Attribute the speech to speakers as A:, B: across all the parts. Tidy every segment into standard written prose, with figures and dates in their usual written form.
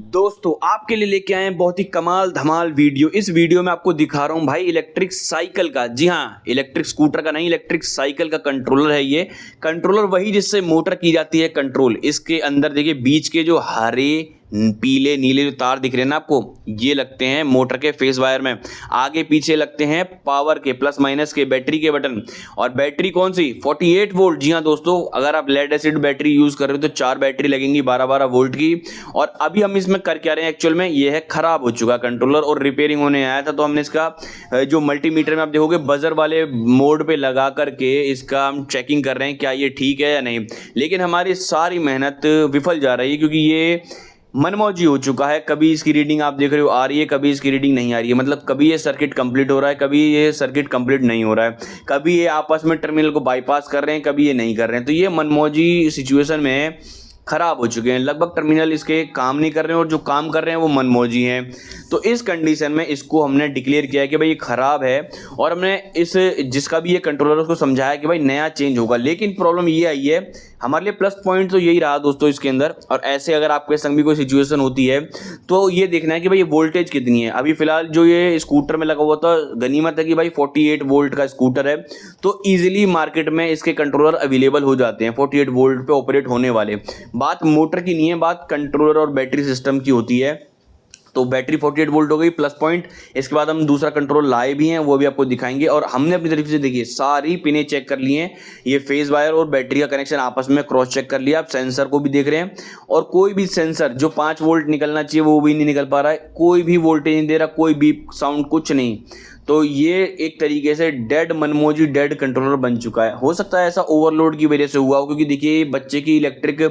A: दोस्तों आपके लिए लेके आए हैं बहुत ही कमाल धमाल वीडियो। इस वीडियो में आपको दिखा रहा हूं भाई इलेक्ट्रिक साइकिल का, जी हां इलेक्ट्रिक स्कूटर का नहीं, इलेक्ट्रिक साइकिल का कंट्रोलर है। ये कंट्रोलर वही जिससे मोटर की जाती है कंट्रोल। इसके अंदर देखिए बीच के जो हरे पीले नीले जो तार दिख रहे हैं ना आपको, ये लगते हैं मोटर के फेस वायर में। आगे पीछे लगते हैं पावर के प्लस माइनस के बैटरी के बटन। और बैटरी कौन सी 48 वोल्ट। जी हाँ दोस्तों, अगर आप लेड एसिड बैटरी यूज कर रहे हो तो 4 बैटरी लगेंगी 12-12 वोल्ट की। और अभी हम इसमें कर क्या रहे हैं, एक्चुअल में ये है खराब हो चुका कंट्रोलर और रिपेयरिंग होने आया था, तो हमने इसका जो मल्टीमीटर में आप देखोगे बजर वाले मोड पे लगा करके इसका हम चेकिंग कर रहे हैं क्या ये ठीक है या नहीं। लेकिन हमारी सारी मेहनत विफल जा रही है क्योंकि ये मनमौजी हो चुका है। कभी इसकी रीडिंग आप देख रहे हो आ रही है, कभी इसकी रीडिंग नहीं आ रही है। मतलब कभी ये सर्किट कंप्लीट हो रहा है, कभी ये सर्किट कंप्लीट नहीं हो रहा है, कभी ये आपस में टर्मिनल को बाईपास कर रहे हैं, कभी ये नहीं कर रहे हैं। तो ये मनमौजी सिचुएशन में खराब हो चुके हैं। लगभग टर्मिनल इसके काम नहीं कर रहे हैं और जो काम कर रहे हैं वो मनमौजी हैं। तो इस कंडीशन में इसको हमने डिक्लेयर किया है कि भाई ये खराब है और हमने इस जिसका भी ये कंट्रोलर उसको समझाया कि भाई नया चेंज होगा। लेकिन प्रॉब्लम ये आई है, हमारे लिए प्लस पॉइंट तो यही रहा दोस्तों इसके अंदर। और ऐसे अगर आपके संग भी कोई सिचुएशन होती है तो ये देखना है कि भाई ये वोल्टेज कितनी है। अभी फिलहाल जो ये स्कूटर में लगा हुआ था, गनीमत है कि भाई 48 वोल्ट का स्कूटर है, तो ईजिली मार्केट में इसके कंट्रोलर अवेलेबल हो जाते हैं 48 वोल्ट पे ऑपरेट होने वाले। बात मोटर की नहीं है, बात कंट्रोलर और बैटरी सिस्टम की होती है। तो बैटरी 48 वोल्ट हो गई प्लस पॉइंट। इसके बाद हम दूसरा कंट्रोल लाए भी हैं, वो भी आपको दिखाएंगे। और हमने अपनी तरीके से देखिए सारी पिनें चेक कर ली हैं, ये फेज वायर और बैटरी का कनेक्शन आपस में क्रॉस चेक कर लिया। आप सेंसर को भी देख रहे हैं और कोई भी सेंसर जो 5 वोल्ट निकलना चाहिए वो भी नहीं निकल पा रहा है, कोई भी वोल्टेज नहीं दे रहा, कोई बीप साउंड कुछ नहीं। तो ये एक तरीके से डेड मनमौजी डेड कंट्रोलर बन चुका है। हो सकता है ऐसा ओवरलोड की वजह से हुआ हो, क्योंकि देखिए बच्चे की इलेक्ट्रिक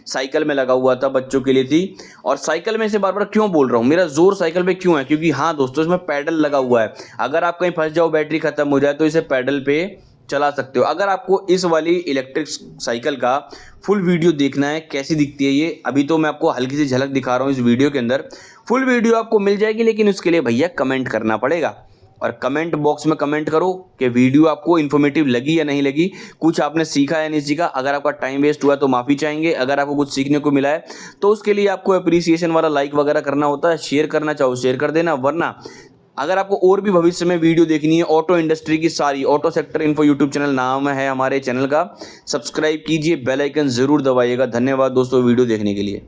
A: साइकिल में लगा हुआ था, बच्चों के लिए थी। और साइकिल में से बार बार क्यों बोल रहा हूँ, मेरा जोर साइकिल पे क्यों है, क्योंकि हाँ दोस्तों इसमें पैडल लगा हुआ है। अगर आप कहीं फंस जाओ, बैटरी खत्म हो जाए तो इसे पैडल पे चला सकते हो। अगर आपको इस वाली इलेक्ट्रिक साइकिल का फुल वीडियो देखना है कैसी दिखती है ये, अभी तो मैं आपको हल्की सी झलक दिखा रहा हूँ इस वीडियो के अंदर। फुल वीडियो आपको मिल जाएगी, लेकिन उसके लिए भैया कमेंट करना पड़ेगा। और कमेंट बॉक्स में कमेंट करो कि वीडियो आपको इन्फॉर्मेटिव लगी या नहीं लगी, कुछ आपने सीखा या नहीं सीखा। अगर आपका टाइम वेस्ट हुआ तो माफ़ी चाहेंगे, अगर आपको कुछ सीखने को मिला है तो उसके लिए आपको अप्रिसिएशन वाला लाइक वगैरह करना होता है। शेयर करना चाहो शेयर कर देना, वरना अगर आपको और भी भविष्य में वीडियो देखनी है ऑटो इंडस्ट्री की सारी, auto sector info YouTube channel नाम है हमारे चैनल का, सब्सक्राइब कीजिए, बेल आइकन जरूर दबाइएगा। धन्यवाद दोस्तों वीडियो देखने के लिए।